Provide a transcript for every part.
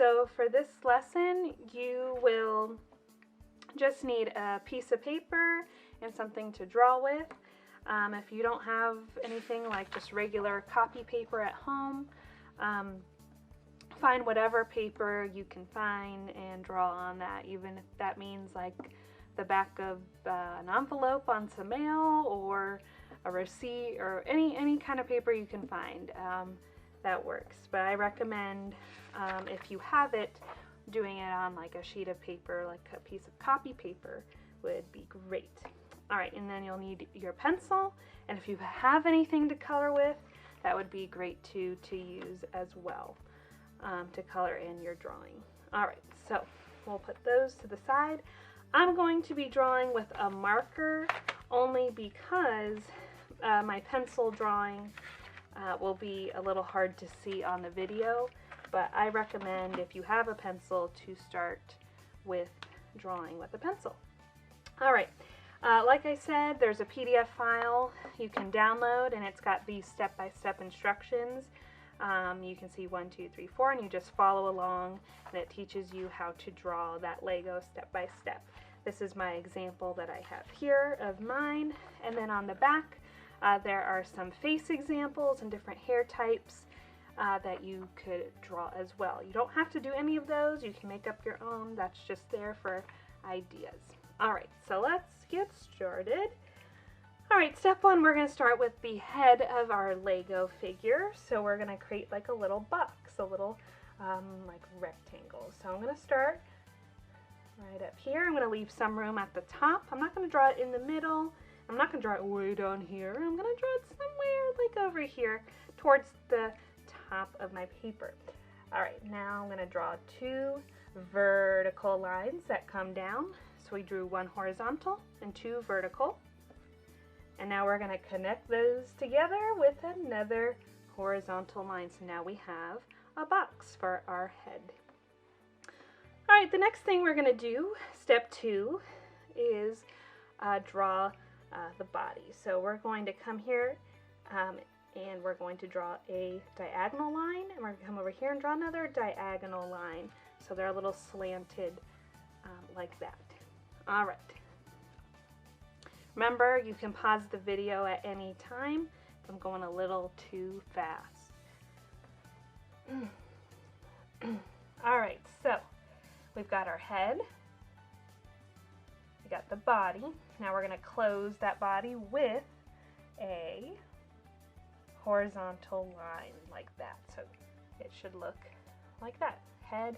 so for this lesson, you will just need a piece of paper and something to draw with. If you don't have anything like just regular copy paper at home, find whatever paper you can find and draw on that, even if that means like the back of an envelope on some mail or a receipt or any kind of paper you can find. That works. But I recommend, if you have it, doing it on like a sheet of paper, like a piece of copy paper would be great. Alright, and then you'll need your pencil, and if you have anything to color with, that would be great too to use as well, to color in your drawing. Alright, so we'll put those to the side. I'm going to be drawing with a marker only because my pencil drawing will be a little hard to see on the video, but I recommend, if you have a pencil, to start with drawing with a pencil. Alright, like I said, there's a PDF file you can download, and it's got these step-by-step instructions. You can see 1, 2, 3, 4, and you just follow along, and it teaches you how to draw that Lego step-by-step. This is my example that I have here of mine, and then on the back there are some face examples and different hair types that you could draw as well. You don't have to do any of those, you can make up your own, that's just there for ideas. Alright, so let's get started. Alright, step one, we're going to start with the head of our Lego figure. So we're going to create like a little box, a little like rectangle. So I'm going to start right up here. I'm going to leave some room at the top. I'm not going to draw it in the middle. I'm not going to draw it way down here. I'm going to draw it somewhere like over here towards the top of my paper. Alright, now I'm going to draw 2 vertical lines that come down. So we drew 1 horizontal and 2 vertical. And now we're going to connect those together with another horizontal line. So now we have a box for our head. Alright, the next thing we're going to do, step 2, is draw the body. So we're going to come here and we're going to draw a diagonal line, and we're going to come over here and draw another diagonal line. So they're a little slanted like that. Alright. Remember, you can pause the video at any time if I'm going a little too fast. Alright, so we've got our head, we got the body. Now we're going to close that body with a horizontal line like that. So it should look like that. Head,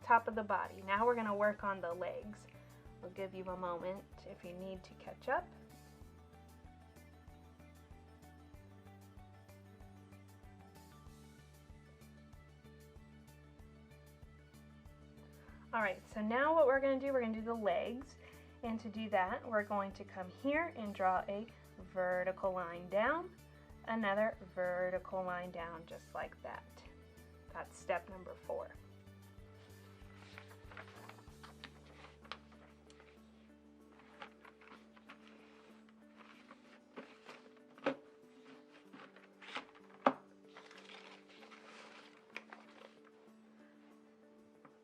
top of the body. Now we're going to work on the legs. I'll give you a moment if you need to catch up. Alright, so now what we're going to do, we're going to do the legs. And to do that, we're going to come here and draw a vertical line down, another vertical line down, just like that. That's step number 4.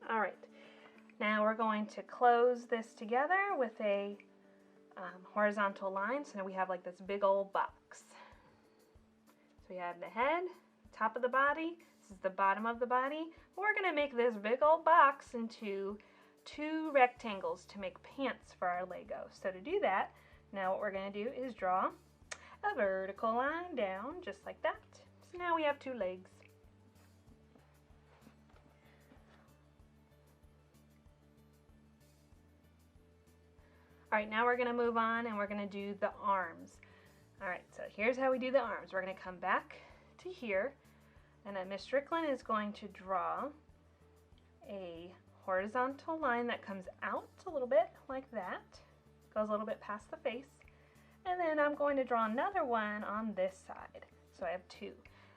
Alright, now we're going to close this together with a horizontal line. So now we have like this big old box. So we have the head, top of the body, this is the bottom of the body. We're going to make this big old box into 2 rectangles to make pants for our Lego. So to do that, now what we're going to do is draw a vertical line down just like that. So now we have 2 legs. Alright, now we're going to move on and we're going to do the arms. Alright, so here's how we do the arms. We're going to come back to here, and then Ms. Strickland is going to draw a horizontal line that comes out a little bit like that, goes a little bit past the face, and then I'm going to draw another one on this side. So I have 2.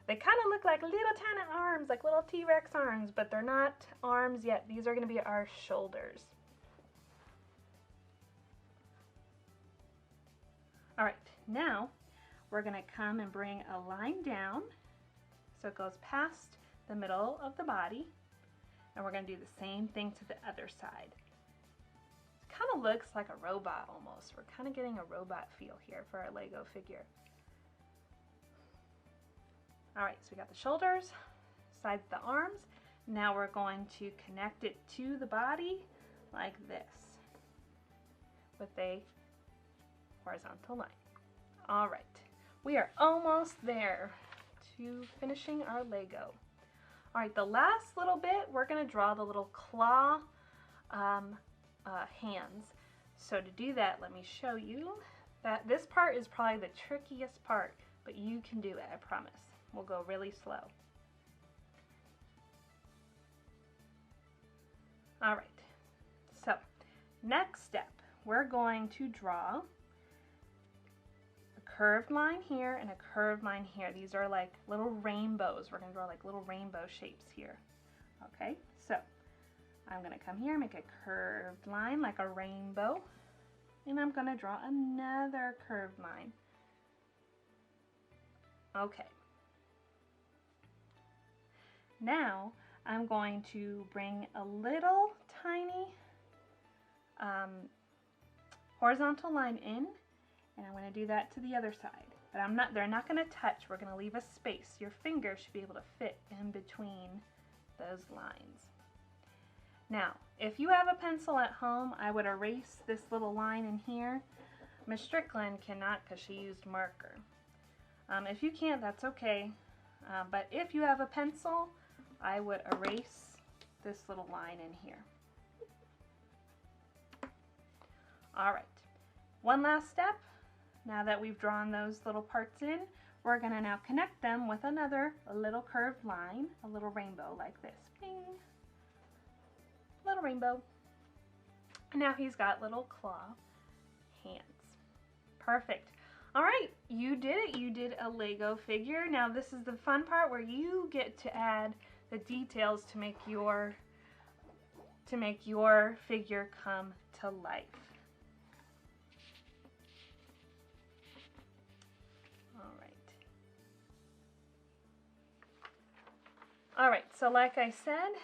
They kind of look like little tiny arms, like little T-Rex arms, but they're not arms yet. These are going to be our shoulders. Alright, now we're going to come and bring a line down so it goes past the middle of the body, And we're going to do the same thing to the other side. It kind of looks like a robot almost. We're kind of getting a robot feel here for our Lego figure. Alright, so we got the shoulders, sides of the arms. Now we're going to connect it to the body like this with a horizontal line. Alright, we are almost there to finishing our Lego. Alright, the last little bit, we're going to draw the little claw hands. So to do that, let me show you that this part is probably the trickiest part, but you can do it, I promise. We'll go really slow. Alright, so next step, we're going to draw a curved line here and a curved line here. These are like little rainbows. We're going to draw like little rainbow shapes here. Okay, so I'm going to come here, make a curved line like a rainbow, and I'm going to draw another curved line. Okay. Now I'm going to bring a little tiny horizontal line in, and I'm going to do that to the other side. But they're not going to touch. We're going to leave a space. Your finger should be able to fit in between those lines. Now, if you have a pencil at home, I would erase this little line in here. Ms. Strickland cannot because she used marker. If you can't, that's okay. But if you have a pencil, I would erase this little line in here. Alright, one last step. Now that we've drawn those little parts in, we're going to now connect them with a little curved line, a little rainbow like this. Bing! Little rainbow. Now he's got little claw hands. Perfect. Alright, you did it. You did a Lego figure. Now this is the fun part where you get to add the details to make your figure come to life. Alright, so like I said,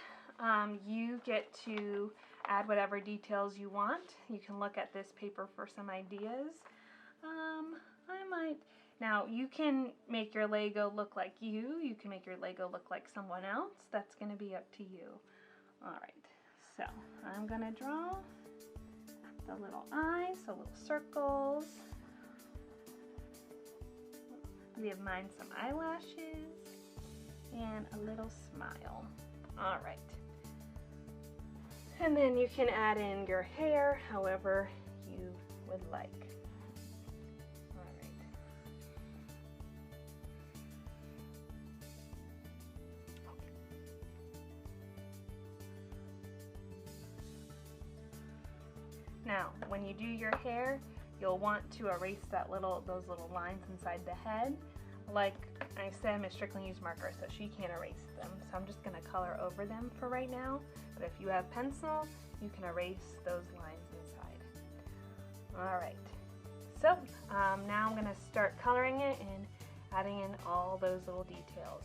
you get to add whatever details you want. You can look at this paper for some ideas. Now you can make your Lego look like you can make your Lego look like someone else. That's going to be up to you. Alright, so I'm going to draw the little eyes, so little circles. Give mine some eyelashes and a little smile. Alright. And then you can add in your hair however you would like. Alright. Now, when you do your hair, you'll want to erase those little lines inside the head. Like I said, Ms. Strickland used marker, so she can't erase them. So I'm just going to color over them for right now. But if you have pencil, you can erase those lines inside. Alright, so now I'm going to start coloring it and adding in all those little details.